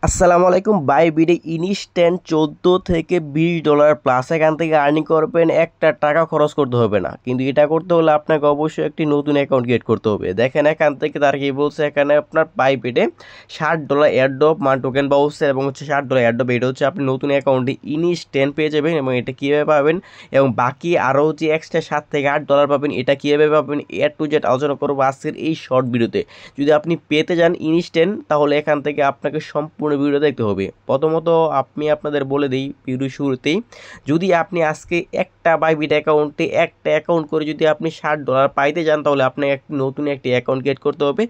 আসসালামু আলাইকুম by বিডে instant 14 থেকে $20 প্লাস এখান থেকে আর্নিং করবেন, একটা টাকা খরচ করতে হবে না। কিন্তু এটা করতে হলে আপনাকে অবশ্যই একটি নতুন অ্যাকাউন্ট ক্রিয়েট করতে হবে। দেখেন এখান থেকে তার কি বলছে, এখানে আপনার বাই বিডে $60 এয়ারড্রপ টোকেন পাচ্ছে এবং হচ্ছে $60 এয়ারড্রপ। এটা হচ্ছে আপনি নতুন অ্যাকাউন্টে ইনস্ট্যান্ট পেয়ে যাবেন এবং এটা কীভাবে পাবেন এবং বাকি আরও যে এক্সট্রা $7 থেকে $8 পাবেন এটা কীভাবে পাবেন টু জেড আলোচনা করবো আজকের এই শর্ট ভিডিওতে। যদি আপনি পেতে যান ইনস্ট্যান্ট তাহলে এখান থেকে আপনাকে সম্পূর্ণ ভিডিও দেখতে হবে। প্রথমত আমি আপনাদের বলে দিই ভিডিও শুরুতেই, যদি আপনি আজকে একটা বাইবিট অ্যাকাউন্টে একটা অ্যাকাউন্ট করে যদি আপনি $60 পাইতে যান তাহলে আপনাকে নতুন একটি অ্যাকাউন্ট ক্রিয়েট করতে হবে।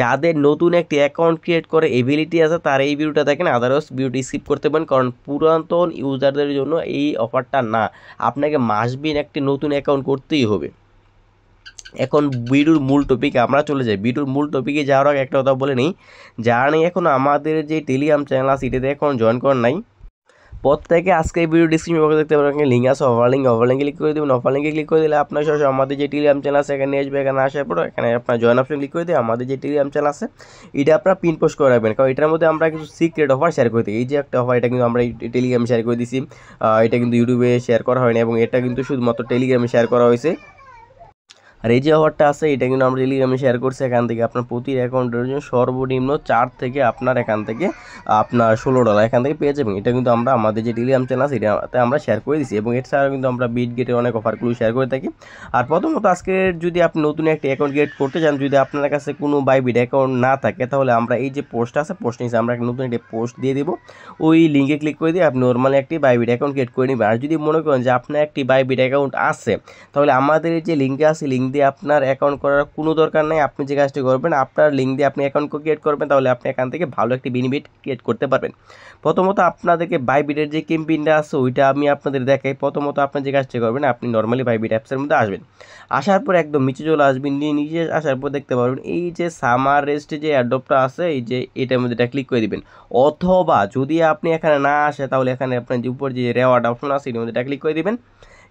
যাদের নতুন একটি অ্যাকাউন্ট ক্রিয়েট করে এবিলিটি আছে তারা এই ভিডিওটা দেখেন, আদারওয়াইজ ভিডিওটি স্কিপ করতে পারেন, কারণ পুরাতন ইউজারদের জন্য এই অফারটা না। আপনাকে মাসবিন একটি নতুন অ্যাকাউন্ট করতেই হবে। এখন ভিডিওর মূল টপিকে আমরা চলে যাই। ভিডিওর মূল টপিকে যাওয়ার আগে একটা কথা বলে নিই, যারা নেই এখন আমাদের যে টেলিগ্রাম চ্যানেল আছে এটাতে এখন জয়েন করেন নাই, প্রত্যেকে আজকে এই ভিডিও ডিসক্রিপশন বক্সে দেখতে পারেন লিঙ্ক আছে, ওভার লিঙ্কে ক্লিক করে দেবেন। ওভার লিঙ্কে ক্লিক করে দিলে আপনার সরাসরি আমাদের যে টেলিগ্রাম চ্যানেল আছে এখানে আসবে। এখানে আসার পর এখানে আপনার জয়েন অপশন ক্লিক করে দিয়ে আমাদের যে টেলিগ্রাম চ্যানেল আছে এটা আপনার পিন পোস্ট করে রাখবেন, কারণ এটার মধ্যে আমরা কিছু সিক্রেট অফার শেয়ার করে দিই। এই যে একটা অফার, এটা কিন্তু আমরা টেলিগ্রামে শেয়ার করে দিছি, এটা কিন্তু ইউটিউবে শেয়ার করা হয়নি এবং এটা কিন্তু শুধুমাত্র টেলিগ্রামে শেয়ার করা হয়েছে। আর এই যে অফারটা আছে এটা কিন্তু আমরা টেলিগ্রামে শেয়ার করছি। এখান থেকে আপনার প্রতি অ্যাকাউন্টের জন্য সর্বনিম্ন 4 থেকে আপনার এখান থেকে আপনার $16 এখান থেকে পেয়ে যাবেন। এটা কিন্তু আমরা আমাদের যে টেলিগ্রাম চ্যানেল আছে এটাতে আমরা শেয়ার করে দিচ্ছি এবং এছাড়াও কিন্তু আমরা বিট গেটের অনেক অফারগুলো শেয়ার করে থাকি। আর প্রথমত আজকে যদি আপনি নতুন একটা অ্যাকাউন্ট ক্রিয়েট করতে চান, যদি আপনার কাছে কোনো বাইবিট অ্যাকাউন্ট না থাকে তাহলে আমরা এই যে পোস্ট আছে পোস্ট নিচে আমরা নতুন একটি পোস্ট দিয়ে দেবো, ওই লিঙ্কে ক্লিক করে দিয়ে আপনি নর্মালি একটি বাইবিট অ্যাকাউন্ট ক্রিয়েট করে নেবেন। আর যদি মনে করেন যে আপনার একটি বাইবিট অ্যাকাউন্ট আছে তাহলে আমাদের এই যে লিঙ্কে আছে লিঙ্ক দিয়ে আপনার অ্যাকাউন্ট করার কোনো দরকার নেই। আপনি যে কাজটি করবেন আপনার লিঙ্ক দিয়ে আপনি অ্যাকাউন্ট ক্রিয়েট করবেন, তাহলে আপনি এখান থেকে ভালো একটি বেনিফিট ক্রিয়েট করতে পারবেন। প্রথমত আপনাদেরকে বাইবিটের যে ক্যাম্পেইনটা আছে ওইটা আমি আপনাদের দেখাই। প্রথমত আপনি যে কাজটি করবেন, আপনি নর্মালি বাইবিট অ্যাপসের মধ্যে আসবেন, আসার পর একদম নিচে চলে আসবেন, নিচে আসার পর দেখতে পারবেন এই যে সামার রেস্টে যে অ্যাডপটা আছে এই যে এটার মধ্যে এটা ক্লিক করে দিবেন। অথবা যদি আপনি এখানে না আসে তাহলে এখানে আপনার যে উপর যে রেওয়ার্ড অপশন আছে এটার মধ্যে এটা ক্লিক করে দিবেন।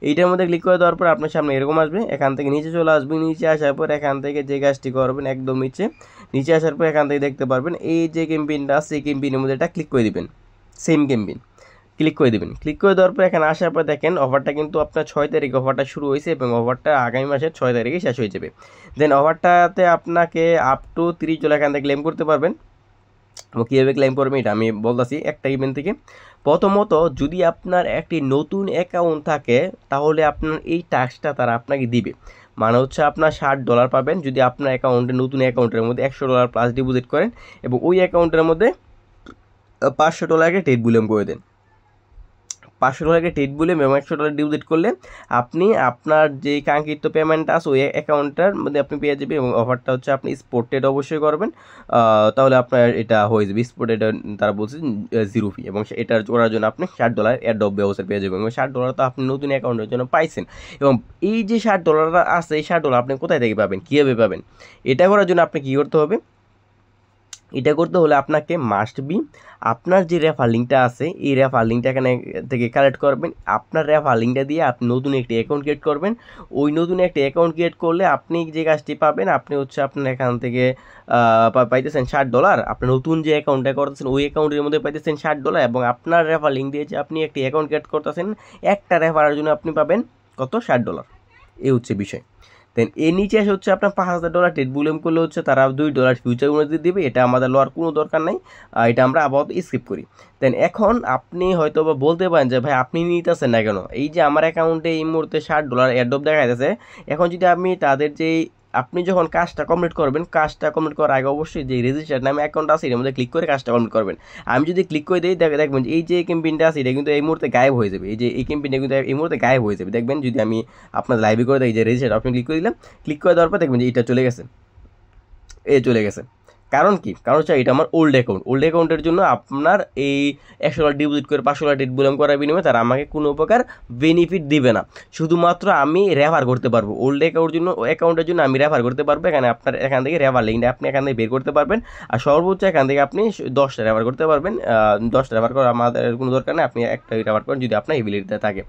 এইটার মধ্যে ক্লিক করে দেওয়ার পর আপনার সামনে এরকম আসবে, এখান থেকে নিচে চলে আসবেন। নিচে আসার পর এখান থেকে যে কাজটি করবেন একদম নিচে আসার পর এখান থেকে দেখতে পারবেন এই যে ক্যাম্পেইনটা আছে এই ক্যাম্পেইনের মধ্যে এটা ক্লিক করে দিবেন। সেম ক্যাম্পেইন ক্লিক করে দেবেন। ক্লিক করে দেওয়ার পর এখানে আসার পর দেখেন অফারটা কিন্তু আপনার 6 তারিখে অফারটা শুরু হয়েছে এবং অফারটা আগামী মাসের 6 তারিখে শেষ হয়ে যাবে। দেন অফারটাতে আপনাকে আপ টু $30 এখান থেকে ক্লেম করতে পারবেন। কীভাবে ক্লেম করবেন এটা আমি বলতেছি একটা ইভেন্ট থেকে। প্রথমত যদি আপনার একটি নতুন অ্যাকাউন্ট থাকে তাহলে আপনার এই টাস্কটা তারা আপনাকে দিবে, মানে হচ্ছে আপনার $60 পাবেন যদি আপনার অ্যাকাউন্টে নতুন অ্যাকাউন্টের মধ্যে $100 প্লাস ডিপোজিট করেন এবং ওই অ্যাকাউন্টের মধ্যে $500 টেট বুলিয়ন করে দেন। $500 টেট বুলিয়ন এবং $100 ডিপোজিট করলে আপনি আপনার যে কাঙ্ক্ষিত পেমেন্ট আছে ওই অ্যাকাউন্টটার মধ্যে আপনি পেয়ে যাবেন এবং অফারটা হচ্ছে আপনি স্পট ট্রেড অবশ্যই করবেন, তাহলে আপনার এটা হয়ে যাবে। স্পট ট্রেড তারা বলছে 0 ফি এবং এটার করার জন্য আপনি $60 অ্যাডব ব্যবস্থা পেয়ে যাবেন এবং $60 তো আপনি নতুন অ্যাকাউন্টের জন্য পাইছেন। এবং এই যে $60 আছে এই $60 আপনি কোথায় থেকে পাবেন, কীভাবে পাবেন? এটা করার জন্য আপনি কী করতে হবে, এটা করতে হলে আপনাকে মাস্ট বি আপনার যে রেফার লিঙ্কটা আছে এই রেফার লিঙ্কটা এখানে থেকে কালেক্ট করবেন। আপনার রেফার লিঙ্কটা দিয়ে আপনি নতুন একটি অ্যাকাউন্ট ক্রিয়েট করবেন। ওই নতুন একটি অ্যাকাউন্ট ক্রিয়েট করলে আপনি যে কাজটি পাবেন, আপনি হচ্ছে আপনার এখান থেকে পাইতেছেন $60। আপনি নতুন যে অ্যাকাউন্টটা করতেছেন ওই অ্যাকাউন্টের মধ্যে পাইতেছেন $60 এবং আপনার রেফার লিঙ্ক দিয়ে যে আপনি একটি অ্যাকাউন্ট ক্রিয়েট করতেছেন একটা রেফারের জন্য আপনি পাবেন কত, $60। এই হচ্ছে বিষয়। দেন এর নিচে আসে হচ্ছে আপনার $5000 টেট বুলিয়ন করলে হচ্ছে তারা $2 ফিউচার অনুযায়ী দেবে, এটা আমাদের লওয়ার কোনো দরকার নাই, এটা আমরা আপাতত স্কিপ করি। দেন এখন আপনি হয়তো বা বলতে পারেন যে ভাই আপনি নিতেছেন না কেন, এই যে আমার অ্যাকাউন্টে এই মুহূর্তে $60 অ্যাডপ দেখা যাচ্ছে। এখন যদি আমি তাদের যে আপনি যখন কাজটা কমপ্লিট করবেন, কাজটা কমপ্লিট করার আগে অবশ্যই যে রেজিস্টার নামে অ্যাকাউন্ট আছে এর মধ্যে ক্লিক করে কাজটা কমপ্লিট করবেন। আমি যদি ক্লিক করে দিই দেখবেন এই যে ক্যাম্পেইনটা আছে এটা কিন্তু এই মুহূর্তে গায়েব হয়ে যাবে। এই যে এই ক্যাম্পেইনটা কিন্তু এই মুহূর্তে গায়েব হয়ে যাবে। দেখবেন যদি আমি আপনার লাইভে করে দিই যে রেজিস্টার আপনি ক্লিক করে দিলাম, ক্লিক করে দেওয়ার পর দেখবেন যে এটা চলে গেছে, চলে গেছে। কারণ কি, কারণ হচ্ছে এটা আমার ওল্ড অ্যাকাউন্টের জন্য আপনার এই $100 ডিপোজিট করে $500 টেট বুলিয়ন করার বিনিময়ে তারা আমাকে কোনো প্রকার বেনিফিট দিবে না, শুধুমাত্র আমি রেফার করতে পারবো। ওল্ড অ্যাকাউন্টের জন্য আমি রেফার করতে পারবো। এখানে আপনার এখান থেকে রেফার লিঙ্কটা আপনি এখান থেকে বের করতে পারবেন আর সর্বোচ্চ এখান থেকে আপনি 10টা রেফার করতে পারবেন। 10টা রেফার করা আমাদের কোনো দরকার নেই, আপনি একটা রেফার করেন যদি আপনার এবিলিটিতে থাকে।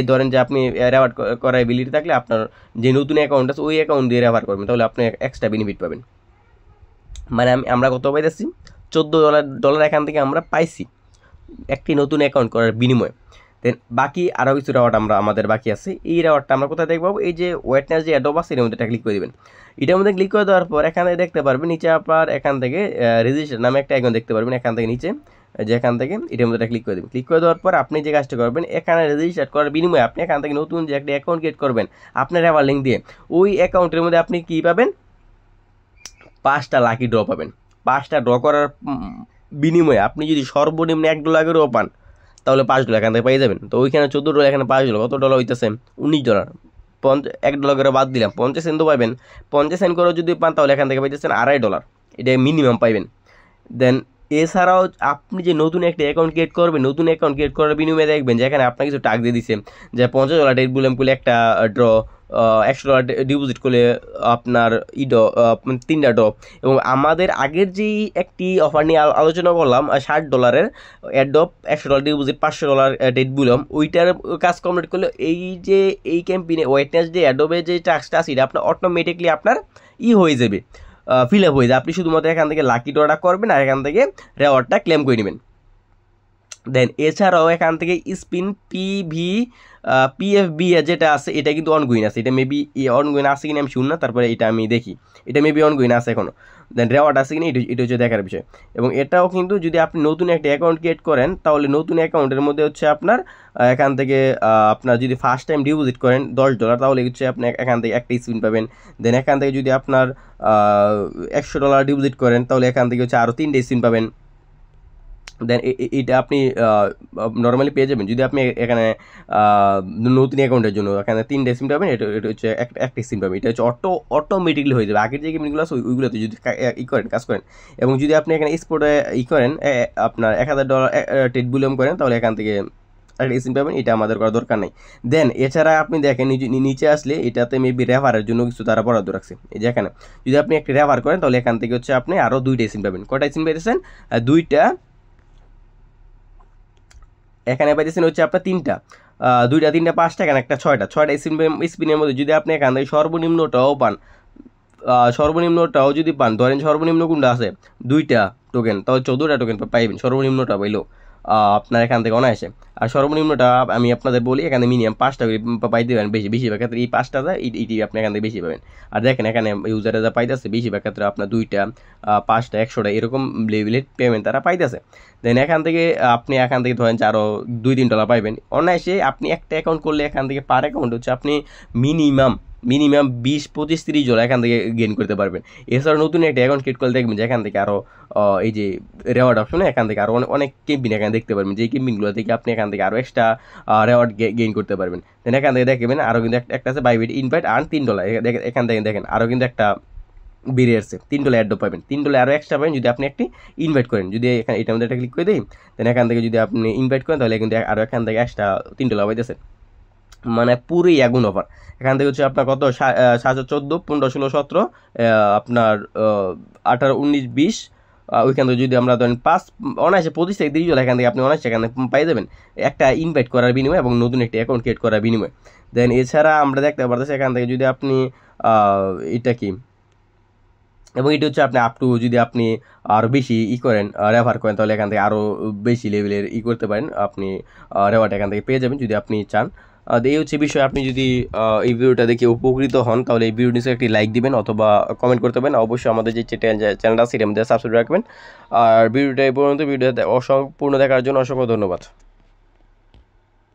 ধরেন যে আপনি রেফার করার এবিলিটি থাকলে আপনার যে নতুন অ্যাকাউন্ট আছে ওই অ্যাকাউন্ট দিয়ে রেফার করবেন, তাহলে আপনি এক্সট্রা বেনিফিট পাবেন। মানে আমরা কত পাইতেছি, $14 এখান থেকে আমরা পাইছি একটি নতুন অ্যাকাউন্ট করার বিনিময়ে। দেন বাকি আরও কিছু রেওয়ার্ড আমাদের বাকি আছে। এই রেওয়ার্ডটা আমরা কোথায় দেখবো? এই যে ওয়েটনেস যে অ্যাডোব আছে এর মধ্যে ক্লিক করে দেবেন। এটার মধ্যে ক্লিক করে দেওয়ার পর এখানে দেখতে পারবেন নিচে আপনার এখান থেকে রেজিস্টার নামে একটা আইকন দেখতে পারবেন এখান থেকে নিচে, যে এখান থেকে এটার মধ্যে ক্লিক করে দেবেন। ক্লিক করে দেওয়ার পর আপনি যে কাজটা করবেন, এখানে রেজিস্টার করার বিনিময়ে আপনি এখান থেকে নতুন যে একটা অ্যাকাউন্ট ক্রিয়েট করবেন আপনার রেফার লিঙ্ক দিয়ে, ওই অ্যাকাউন্টের মধ্যে আপনি কী পাবেন? 5টা লাকি ড্র পাবেন। 5টা ড্র করার বিনিময়ে আপনি যদি সর্বনিম্ন $1 পান তাহলে $5 এখান থেকে পেয়ে যাবেন। তো ওইখানে $14, এখানে $5, কত ডলার হইতেছে? $19। $1 করে বাদ দিলাম, 50 সেন্ট তো পাইবেন। 50 সেন্ট করে যদি পান তাহলে এখান থেকে পাইতেছেন $2.5, এটা মিনিমাম পাইবেন। দেন এছাড়াও আপনি যে নতুন একটা অ্যাকাউন্ট ক্রিয়েট করবেন, নতুন অ্যাকাউন্ট ক্রিয়েট করার বিনিময়ে দেখবেন যে এখানে আপনার কিছু টাক দিয়ে দিচ্ছে যে $50 ডেট বুলেম করলে একটা ড্র, $100 ডিপোজিট করলে আপনার 3টা ড্র। এবং আমাদের আগের যেই একটি অফার নিয়ে আলোচনা করলাম $60 অ্যাডপ, $100 ডিপোজিট, $500 ডেট বুলেম, ওইটার কাজ কমপ্লিট করলে এই যে এই ক্যাম্পেইনে ওয়েটনেস যে অ্যাডোবে যে টাস্কটা আছে এটা আপনার অটোমেটিকলি আপনার হয়ে যাবে, ফিল আপ হয়ে যায়। আপনি শুধুমাত্র এখান থেকে লাকি ড্রটা করবেন আর এখান থেকে রেওয়ার্ডটা ক্লেম করে নেবেন। দেন এছাড়াও এখান থেকে স্পিন PFB যেটা আছে এটা কিন্তু অনগোয়িং আছে, এটা মেবি অনগোয়িং আছে কিনা আমি শুন না, তারপরে এটা আমি দেখি, এটা মেবি অনগোয়িং আছে এখনও। দেন রেওয়ার্ড আছে কিনা এটা হচ্ছে দেখার বিষয়। এবং এটাও কিন্তু যদি আপনি নতুন একটা অ্যাকাউন্ট ক্রিয়েট করেন তাহলে নতুন অ্যাকাউন্টের মধ্যে হচ্ছে আপনার এখান থেকে আপনার যদি ফার্স্ট টাইম ডিপোজিট করেন $10 তাহলে হচ্ছে আপনি এখান থেকে একটা স্পিন পাবেন। দেন এখান থেকে যদি আপনার $100 ডিপোজিট করেন তাহলে এখান থেকে হচ্ছে আরও 3টে স্পিন পাবেন। দেন এটা আপনি নর্মালি পেয়ে যাবেন যদি আপনি এখানে নতুন অ্যাকাউন্টের জন্য এখানে 3টে সিম পাবেন, এটা হচ্ছে একটা সিম পাবেন। এটা হচ্ছে অটোমেটিকলি হয়ে যাবে। আগের যে গেমগুলো আছে ওইগুলোতে যদি কাজ করেন এবং যদি আপনি এখানে স্পোর্টে করেন আপনার $1000 টেট বুলিয়ম করেন তাহলে এখান থেকে একটা সিম পাবেন, এটা আমাদের করার দরকার নেই। দেন এছাড়া আপনি দেখেন নিচে আসলে এটাতে মেবি রেফারের জন্য কিছু তারা বরাদ্দ রাখছে। এই যে এখানে যদি আপনি একটা রেফার করেন তাহলে এখান থেকে হচ্ছে আপনি আরও 2টে সিম পাবেন। কয়টা সিম পেয়েছেন? 2টা। এখানে পাইতেছেন হচ্ছে আপনার 3টা, 2টা 3টা 5টা, এখানে একটা 6টা স্পিনের মধ্যে যদি আপনি এখান থেকে সর্বনিম্নটাও পান, সর্বনিম্নটাও যদি পান, ধরেন সর্বনিম্ন কোনটা আছে 2টা টোকেন, তাহলে 14টা টোকেন পাইবেন সর্বনিম্নটা পাইলেও আপনার এখান থেকে অনায়াসে। আর সর্বনিম্নটা আমি আপনাদের বলি এখানে মিনিমাম 5টা পাইতে পারেন, বেশিরভাগ ক্ষেত্রে এই 5টা যায় এটি আপনি এখান থেকে বেশি পাবেন। আর দেখেন এখানে ইউজারে যা পাইতেছে বেশিরভাগ ক্ষেত্রে আপনার 2টা 5টা 100টা এরকম লেভেলের পেমেন্ট তারা পাইতেছে। দেন এখান থেকে আপনি এখান থেকে ধরেন যে আরও $2-3 পাইবেন অনায়াসে। আপনি একটা অ্যাকাউন্ট করলে এখান থেকে পার অ্যাকাউন্ট হচ্ছে আপনি মিনিমাম $20-25-30 এখান থেকে গেইন করতে পারবেন। এছাড়াও নতুন একটা অ্যাকাউন্ট ক্রিয়েট করলে দেখবেন যে এখান থেকে আরও এই যে রেওয়ার্ড অপশনে এখান থেকে আরও অনেক ক্যাম্পেইন এখানে দেখতে পারবেন, যে ক্যাম্পেইনগুলো থেকে আপনি এখান থেকে আরও এক্সট্রা রেওয়ার্ড গেইন করতে পারবেন। দেন এখান থেকে দেখবেন আরও কিন্তু একটা আছে বাইবিট ইনভাইট আর্ন $3, এখান থেকে দেখেন আরও কিন্তু একটা বেরিয়ে আসছে $3 অ্যাড পাবেন, $3 আরও এক্সট্রা পাবেন যদি আপনি একটি ইনভাইট করেন। যদি এখানে এটার মধ্যে একটা ক্লিক করে দিই দেন এখান থেকে যদি আপনি ইনভাইট করেন তাহলে কিন্তু আরও এখান থেকে এক্সট্রা $3 পাইতেছে, মানে পুরোই আগুন অফার। এখান থেকে হচ্ছে আপনার কত 7, 14, 15, 16, 17 আপনার 18, 19, 20 ওইখান থেকে যদি আমরা ধরেন অনায়াসে 25-30 এখান থেকে আপনি অনায়াসে এখানে পাই যাবেন একটা ইনভাইট করার বিনিময়ে এবং নতুন একটি অ্যাকাউন্ট ক্রিয়েট করার বিনিময়ে। দেন এছাড়া আমরা দেখতে পারতেছি এখান থেকে যদি আপনি এটা কি, এবং এটা হচ্ছে আপনি আপ টু যদি আপনি আরও বেশি করেন রেফার করেন তাহলে এখান থেকে আরও বেশি লেভেলের করতে পারেন, আপনি রেওয়ার্ড এখান থেকে পেয়ে যাবেন যদি আপনি চান। এই হচ্ছে বিষয়। আপনি যদি এই ভিডিওটা দেখে উপকৃত হন তাহলে এই ভিডিও নিচে একটি লাইক দিবেন অথবা কমেন্ট করতে পারেন। অবশ্যই আমাদের যে চ্যানেলটা আছে এটার মধ্যে সাবস্ক্রাইব রাখবেন। আর ভিডিওটা এই পর্যন্ত, ভিডিওটা অসম্পূর্ণ দেখার জন্য অসংখ্য ধন্যবাদ।